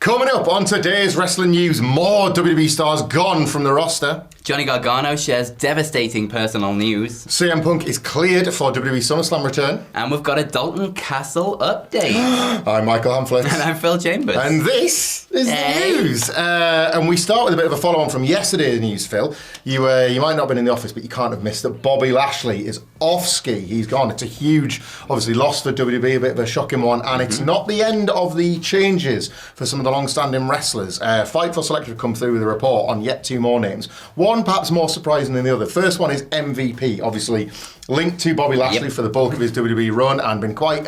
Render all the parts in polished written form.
Coming up on today's wrestling news, more WWE stars gone from the roster. Johnny Gargano shares devastating personal news. CM Punk is cleared for WWE SummerSlam return. And we've got a Dalton Castle update. I'm Michael Hamflett. And I'm Phil Chambers. And this is the news. And we start with a bit of a follow-on from yesterday's news, Phil. You might not have been in the office, but you can't have missed that Bobby Lashley is off ski. He's gone. It's a huge, obviously, loss for WWE, a bit of a shocking one. And it's not the end of the changes for some of the long-standing wrestlers. Fightful Select have come through with a report on yet two more names. One perhaps more surprising than the other. First one is MVP, obviously linked to Bobby Lashley for the bulk of his WWE run and been quite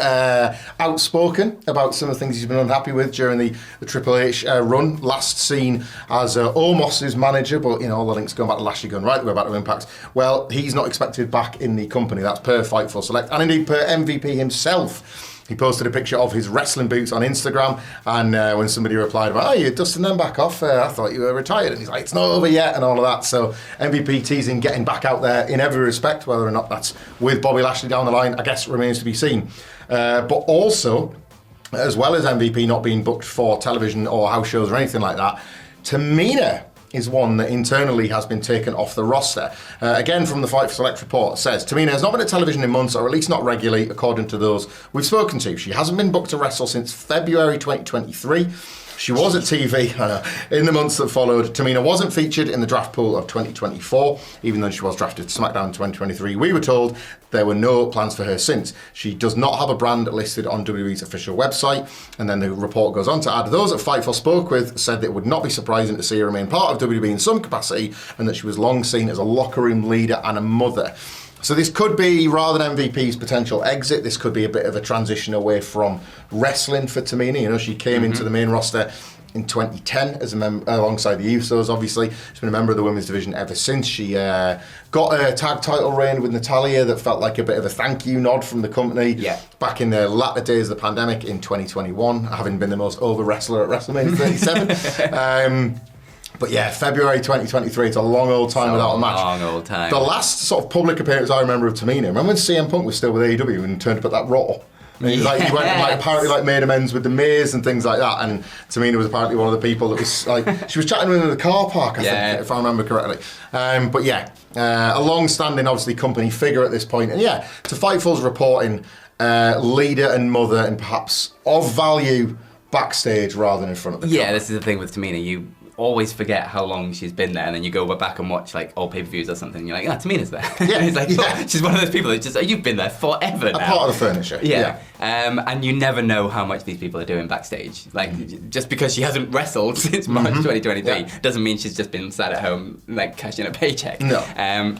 outspoken about some of the things he's been unhappy with during the Triple H run. Last seen as Omos's manager, but all the links going back to Lashley going right the way back to Impact. Well, he's not expected back in the company. That's per Fightful Select and indeed per MVP himself. He posted a picture of his wrestling boots on Instagram, and when somebody replied about, you're dusting them back off, I thought you were retired, and he's like, it's not over yet, and all of that. So MVP teasing getting back out there in every respect, whether or not that's with Bobby Lashley down the line, I guess remains to be seen. But also, as well as MVP not being booked for television or house shows or anything like that, Tamina is one that internally has been taken off the roster. Again, from the Fightful Select report, says Tamina has not been at television in months, or at least not regularly, according to those we've spoken to. She hasn't been booked to wrestle since February 2023. She was at TV in the months that followed. Tamina wasn't featured in the draft pool of 2024, even though she was drafted to SmackDown in 2023. We were told there were no plans for her since. She does not have a brand listed on WWE's official website. And then the report goes on to add, those that Fightful spoke with said that it would not be surprising to see her remain part of WWE in some capacity, and that she was long seen as a locker room leader and a mother. So this could be, rather than MVP's potential exit, this could be a bit of a transition away from wrestling for Tamina. She came into the main roster in 2010 as a member alongside the Usos, obviously. She's been a member of the women's division ever since. She got a tag title reign with Natalya that felt like a bit of a thank you nod from the company back in the latter days of the pandemic in 2021, having been the most over wrestler at WrestleMania 37. But yeah, February 2023, it's a long old time without a match. Long old time. The last sort of public appearance I remember of Tamina, remember when CM Punk was still with AEW and turned up at that Raw? And he went and apparently made amends with the Miz and things like that, and Tamina was apparently one of the people that was she was chatting with him in the car park, I think, if I remember correctly. But yeah, a long-standing, obviously, company figure at this point. And yeah, to Fightful's reporting, leader and mother, and perhaps of value backstage rather than in front of the camera. This is the thing with Tamina. You always forget how long she's been there, and then you go back and watch old pay-per-views or something, and you're like, Tamina's there. Yeah, it's like, she's one of those people that just, you've been there forever now. A part of the furniture. Yeah. And you never know how much these people are doing backstage. Just because she hasn't wrestled since March 2023 doesn't mean she's just been sat at home, cashing a paycheck. No.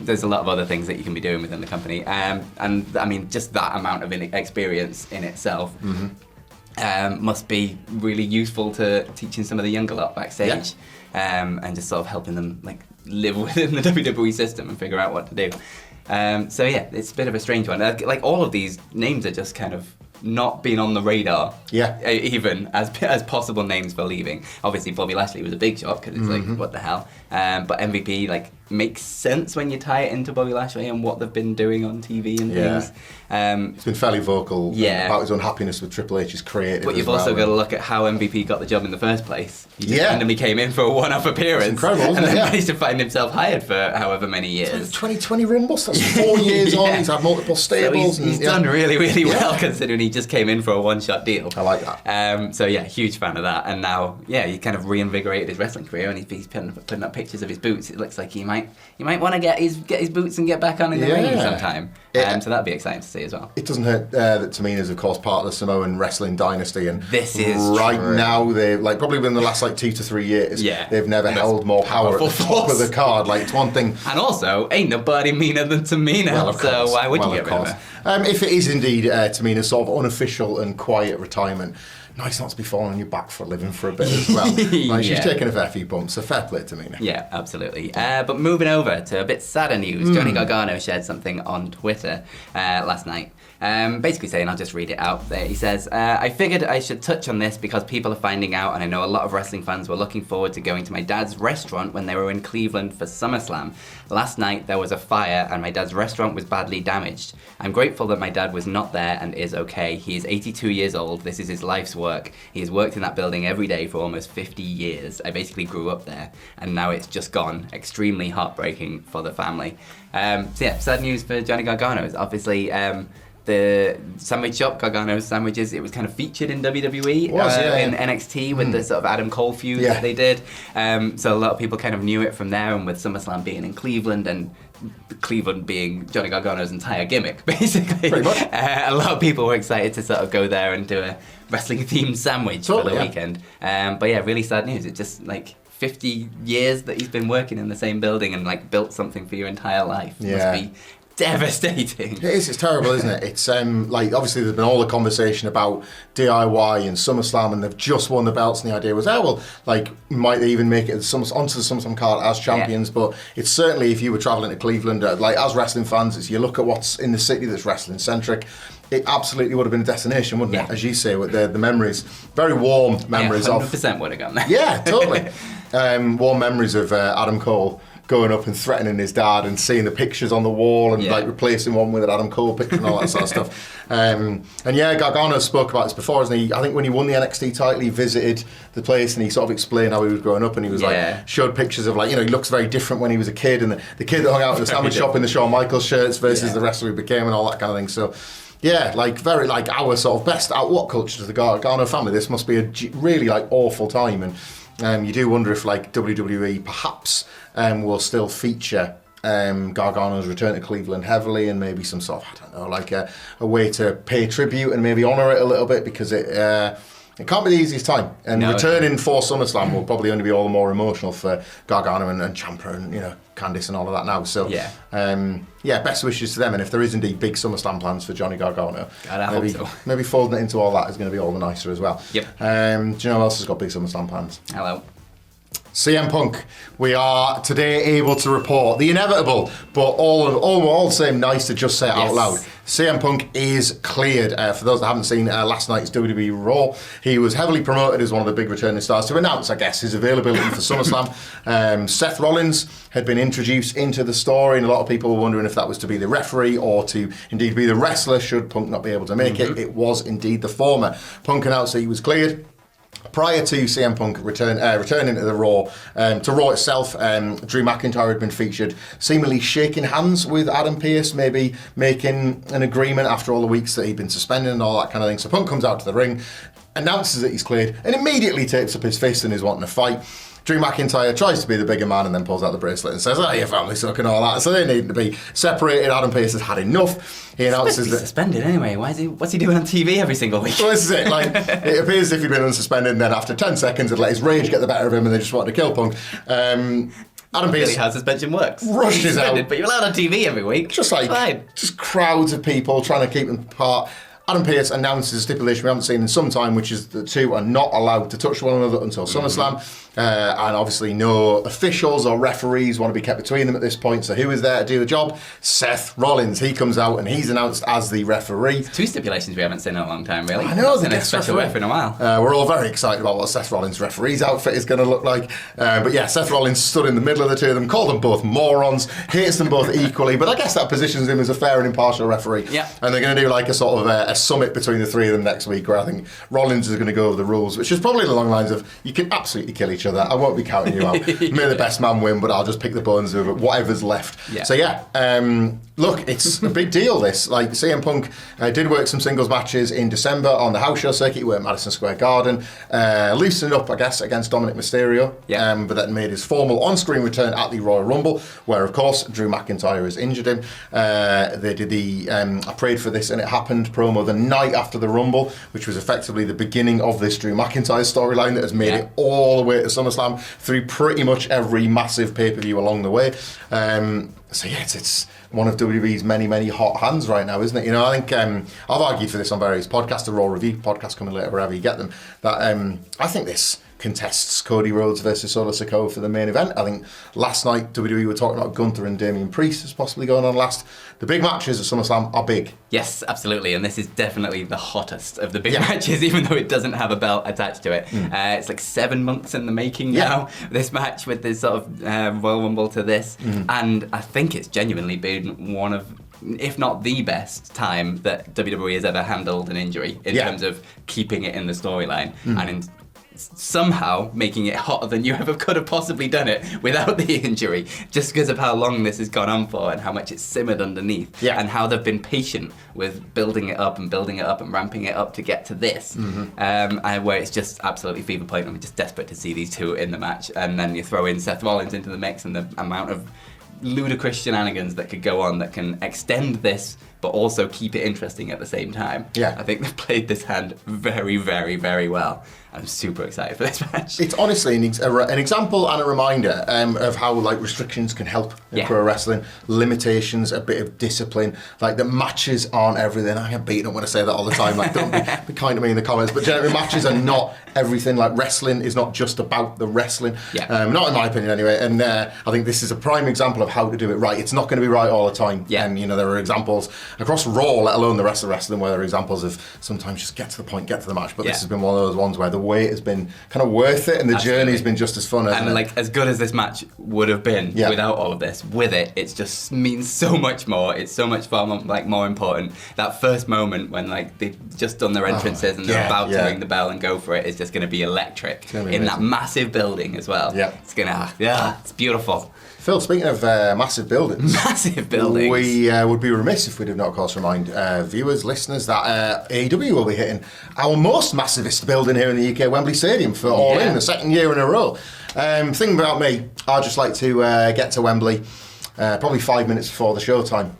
There's a lot of other things that you can be doing within the company. And I mean, just that amount of experience in itself must be really useful to teaching some of the younger lot backstage, and just sort of helping them live within the WWE system and figure out what to do. So yeah, it's a bit of a strange one. All of these names are just kind of not being on the radar, even as possible names for leaving. Obviously, Bobby Lashley was a big shock because it's what the hell. But MVP makes sense when you tie it into Bobby Lashley and what they've been doing on TV and things. He's been fairly vocal about his unhappiness with Triple H's creative. But you've also got to look at how MVP got the job in the first place. He just randomly came in for a one-off appearance. It's incredible, and then managed to find himself hired for however many years. 2020 Rumble, so that's 4 years on. He's had multiple stables. So he's done really, really well considering he just came in for a one-shot deal. I like that. So yeah, huge fan of that. And now, he kind of reinvigorated his wrestling career, and he's putting up pictures of his boots. It looks like he might want to get his boots and get back on in the ring sometime. So that'd be exciting to see as well. It doesn't hurt that Tamina's, of course, part of the Samoan wrestling dynasty, and this is now they probably within the last 2 to 3 years, they've never held more power at the top of the card. It's one thing, and also ain't nobody meaner than Tamina. So why would you get rid of her? If it is indeed Tamina's sort of unofficial and quiet retirement, nice not to be falling on your back for a living for a bit as well. She's taking a fair few bumps, so fair play to Tamina. Yeah, absolutely. But moving over to a bit sadder news, Johnny Gargano shared something on Twitter last night. Basically saying, I'll just read it out there. He says, I figured I should touch on this because people are finding out, and I know a lot of wrestling fans were looking forward to going to my dad's restaurant when they were in Cleveland for SummerSlam. Last night there was a fire and my dad's restaurant was badly damaged. I'm grateful that my dad was not there and is okay. He is 82 years old. This is his life's work. He has worked in that building every day for almost 50 years. I basically grew up there, and now it's just gone. Extremely heartbreaking for the family. So yeah, sad news for Johnny Gargano. Obviously, the sandwich shop, Gargano's Sandwiches, it was kind of featured in WWE, in NXT with the sort of Adam Cole feud that they did. So a lot of people kind of knew it from there, and with SummerSlam being in Cleveland and Cleveland being Johnny Gargano's entire gimmick, basically. Pretty much. A lot of people were excited to sort of go there and do a wrestling-themed sandwich for the weekend. But yeah, really sad news. It just, like, 50 years that he's been working in the same building and, like, built something for your entire life must be devastating. It is. It's terrible, isn't it? It's like, obviously there's been all the conversation about DIY and SummerSlam, and they've just won the belts, and the idea was, like, might they even make it onto the SummerSlam card as champions? But it's certainly, if you were travelling to Cleveland, like, as wrestling fans, as you look at what's in the city that's wrestling centric, it absolutely would have been a destination, wouldn't it? As you say, with the memories, very warm memories 100% would have gone there. Yeah, totally. Warm memories of Adam Cole going up and threatening his dad, and seeing the pictures on the wall, and like replacing one with an Adam Cole picture and all that sort of stuff. And yeah, Gargano spoke about this before, hasn't he? I think when he won the NXT title, he visited the place and he sort of explained how he was growing up, and he was like, showed pictures of, like, you know, he looks very different when he was a kid, and the kid that hung out in the sandwich shop in the Shawn Michaels shirts versus the wrestler he became, and all that kind of thing. So yeah, like, very, like, our sort of best out what culture to the Gargano family. This must be a really, like, awful time, and you do wonder if, like, WWE perhaps will still feature Gargano's return to Cleveland heavily, and maybe some sort of, I don't know, like a way to pay tribute and maybe honour it a little bit, because it can't be the easiest time. And returning for SummerSlam will probably only be all the more emotional for Gargano and Ciampa and, you know, Candice and all of that now. So best wishes to them. And if there is indeed big SummerSlam plans for Johnny Gargano, maybe folding it into all that is going to be all the nicer as well. Yep. Do you know who else has got big SummerSlam plans? Hello. CM Punk. We are today able to report the inevitable, but all the same nice to just say it out loud. CM Punk is cleared. For those that haven't seen last night's WWE Raw, he was heavily promoted as one of the big returning stars to announce, I guess, his availability for SummerSlam. Seth Rollins had been introduced into the story, and a lot of people were wondering if that was to be the referee or to indeed be the wrestler should Punk not be able to make it. It was indeed the former. Punk announced that he was cleared. Prior to CM Punk returning to the Raw, to Raw itself, Drew McIntyre had been featured seemingly shaking hands with Adam Pearce, maybe making an agreement after all the weeks that he'd been suspended and all that kind of thing. So Punk comes out to the ring, announces that he's cleared, and immediately takes up his fist and is wanting to fight. Drew McIntyre tries to be the bigger man and then pulls out the bracelet and says, your family suck and all that. So they need to be separated. Adam Pearce has had enough. He announces that... suspended anyway. What's he doing on TV every single week? Well, this is it. Like, it appears as if he'd been unsuspended, and then after 10 seconds, he'd let his rage get the better of him and they just wanted to kill Punk. Adam Pearce... Really how suspension works. Rushes out. But you're allowed on TV every week. Just crowds of people trying to keep them apart. Adam Pearce announces a stipulation we haven't seen in some time, which is the two are not allowed to touch one another until SummerSlam. And obviously no officials or referees want to be kept between them at this point. So who is there to do the job? Seth Rollins. He comes out and he's announced as the referee. Two stipulations we haven't seen in a long time, really. I know. It's been a special ref in a while. We're all very excited about what Seth Rollins' referee's outfit is going to look like. But yeah, Seth Rollins stood in the middle of the two of them, called them both morons, hates them both equally. But I guess that positions him as a fair and impartial referee. Yeah. And they're going to do like a sort of a summit between the three of them next week, where I think Rollins is going to go over the rules, which is probably along the lines of, you can absolutely kill each other. I won't be counting you out. May the best man win, but I'll just pick the bones of whatever's left. Yeah. So yeah, look, it's a big deal, this. Like, CM Punk did work some singles matches in December on the house show circuit. He worked Madison Square Garden, loosened up, I guess, against Dominic Mysterio, but then made his formal on-screen return at the Royal Rumble, where, of course, Drew McIntyre has injured him. They did the I Prayed for This and It Happened promo the night after the Rumble, which was effectively the beginning of this Drew McIntyre storyline that has made it all the way to SummerSlam through pretty much every massive pay-per-view along the way. So yeah, it's one of WWE's many hot hands right now, isn't it? You know, I think I've argued for this on various podcasts, the Raw Review podcast coming later wherever you get them, that I think this contests Cody Rhodes versus Solo Sikoa for the main event. I think last night WWE were talking about Gunther and Damian Priest as possibly going on last. The big matches at SummerSlam are big. Yes, absolutely, and this is definitely the hottest of the big matches, even though it doesn't have a belt attached to it. It's like 7 months in the making now, this match, with this sort of Royal Rumble to this, and I think it's genuinely been one of if not the best time that WWE has ever handled an injury in terms of keeping it in the storyline and in somehow making it hotter than you ever could have possibly done it without the injury, just because of how long this has gone on for and how much it's simmered underneath and how they've been patient with building it up and ramping it up to get to this, where it's just absolutely fever point. I'm just desperate to see these two in the match, and then you throw in Seth Rollins into the mix and the amount of ludicrous shenanigans that could go on that can extend this but also keep it interesting at the same time. I think they've played this hand very, very, very well. I'm super excited for this match. It's honestly an example and a reminder of how like restrictions can help in pro wrestling. Limitations, a bit of discipline. Like the matches aren't everything. I get beaten up when I say that all the time. Like don't be kind to me in the comments. But generally, matches are not everything. Like wrestling is not just about the wrestling. Not in my opinion anyway. And I think this is a prime example of how to do it right. It's not going to be right all the time. And you know there are examples across Raw, let alone the rest of wrestling, where there are examples of sometimes just get to the point, get to the match. But this has been one of those ones where the wait has been kind of worth it, and the journey has been just as fun. And like as good as this match would have been without all of this, with it, it just means so much more. It's so much far more important. That first moment when like they've just done their entrances and they're about to ring the bell and go for it is just going to be electric in that massive building as well. It's gonna, it's beautiful. Phil, speaking of massive buildings, we would be remiss if we did not, of course, remind viewers, listeners, that AEW will be hitting our most massivest building here in the UK, Wembley Stadium, for All In, the second year in a row. Thing about me, I just like to get to Wembley probably 5 minutes before the show time.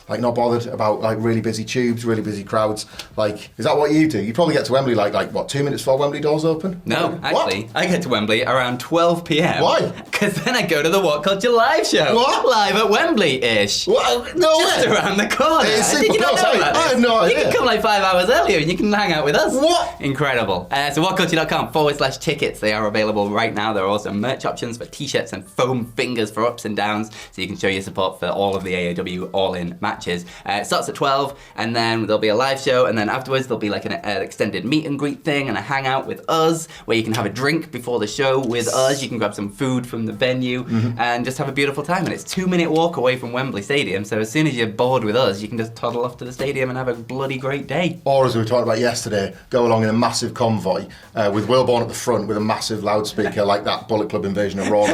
Like not bothered about like really busy tubes, really busy crowds. Like, is that what you do? You probably get to Wembley like what, 2 minutes before Wembley doors open? No, actually, I get to Wembley around 12 p.m. Why? Because then I go to the What Culture live show. What? Live at Wembley-ish. What? No Just way. around the corner. Did you not know about this? I had no idea. You can come like 5 hours earlier and you can hang out with us. What? Incredible. So whatculture.com/tickets. They are available right now. There are also merch options for t-shirts and foam fingers for ups and downs, so you can show your support for all of the AEW All-In matches. It starts at 12, and then there'll be a live show, and then afterwards there'll be like an extended meet and greet thing and a hangout with us, where you can have a drink before the show with us. You can grab some food from the venue and just have a beautiful time. And it's 2-minute walk away from Wembley Stadium, so as soon as you're bored with us, you can just toddle off to the stadium and have a bloody great day. Or as we were talking about yesterday, go along in a massive convoy with Will Bourne at the front with a massive loudspeaker like that Bullet Club invasion of Raw.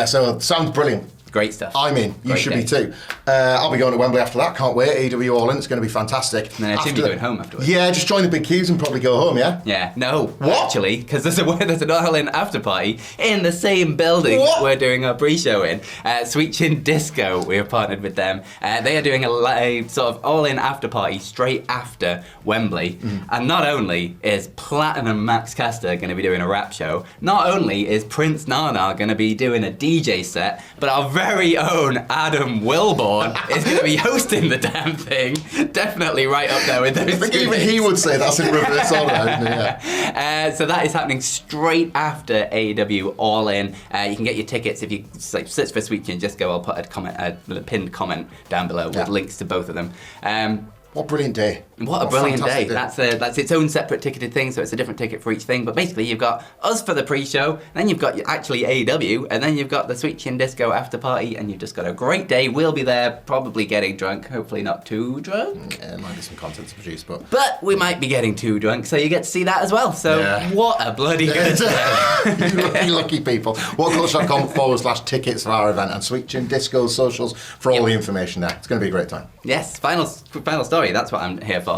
So sounds brilliant. Great stuff. I'm in. You should be too. I'll be going to Wembley after that. Can't wait. AEW All In. It's going to be fantastic. And then I assume you're going home afterwards. Yeah, just join the big queues and probably go home, yeah? Yeah. No. What? Actually, because there's an All In after party in the same building that we're doing our pre-show in. Sweet Chin Disco, we have partnered with them. They are doing a sort of All In after party straight after Wembley. And not only is Platinum Max Caster going to be doing a rap show, not only is Prince Nana going to be doing a DJ set, but our very own Adam Wilborn is going to be hosting the damn thing. Definitely right up there with those. I think even he would say that's in reverse order, isn't it? Yeah. So that is happening straight after AEW All In. You can get your tickets if you search for Sweet Chin Disco. I'll put a pinned comment down below with links to both of them. What a brilliant day. What a brilliant day. That's its own separate ticketed thing, so it's a different ticket for each thing. But basically, you've got us for the pre-show, then you've got actually AEW, and then you've got the Sweet Chin Disco after party, and you've just got a great day. We'll be there, probably getting drunk, hopefully not too drunk. Yeah, there might be some content to produce, but... But we might be getting too drunk, so you get to see that as well. So what a bloody good day. You lucky people. whatculture.com/tickets for our event, and Sweet Chin Disco's socials for all the information there. It's going to be a great time. Yes, final story. That's what I'm here for.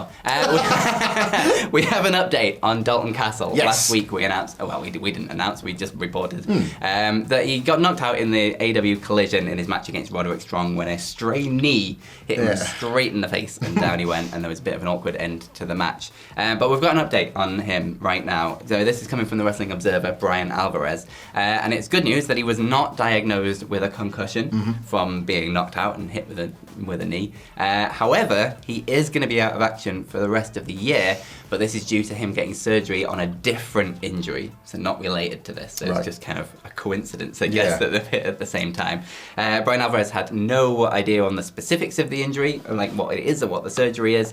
We have an update on Dalton Castle. Yes. Last week we announced, we didn't announce, we just reported that he got knocked out in the AEW Collision in his match against Roderick Strong when a stray knee hit him straight in the face, and down he went, and there was a bit of an awkward end to the match. But we've got an update on him right now. So this is coming from the Wrestling Observer, Brian Alvarez, and it's good news that he was not diagnosed with a concussion from being knocked out and hit with a knee. However, he is going to be out of action for the rest of the year, but this is due to him getting surgery on a different injury, so not related to this. So Right. it's just kind of a coincidence, I guess, that they've hit at the same time. Brian Alvarez had no idea on the specifics of the injury, or like what it is or what the surgery is,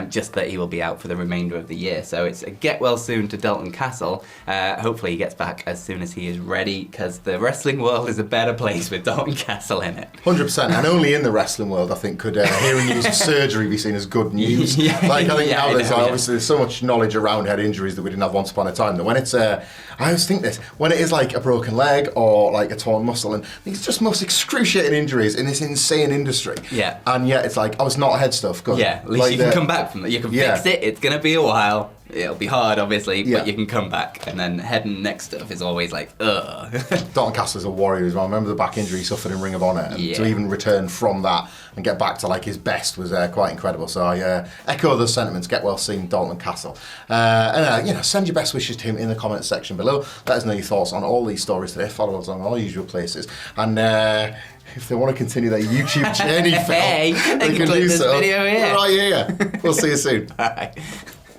just that he will be out for the remainder of the year. So it's a get well soon to Dalton Castle. Hopefully he gets back as soon as he is ready, because the wrestling world is a better place with Dalton Castle in it. 100%, and only in the wrestling world, I think, could hearing news of surgery be seen as good news. Yeah. Like, I think Yeah, now I there's know, obviously there's so much knowledge around head injuries that we didn't have once upon a time. That when it's, I always think this, when it is like a broken leg or like a torn muscle, and these just most excruciating injuries in this insane industry. Yeah. And yet it's like, oh, it's not head stuff. Good. Yeah, at least like you can come back from that. You can fix it. It's going to be a while. It'll be hard, obviously, Yeah. but you can come back. And then head and neck stuff is always like, ugh. Dalton Castle's a warrior as well. I remember the back injury he suffered in Ring of Honor, and to even return from that and get back to like his best was quite incredible. So I echo those sentiments. Get well soon, Dalton Castle. And send your best wishes to him in the comments section below. Let us know your thoughts on all these stories today. Follow us on all usual places, and if they want to continue their YouTube journey, Phil, Hey, they can click do this so video here. right here. We'll see you soon. Bye.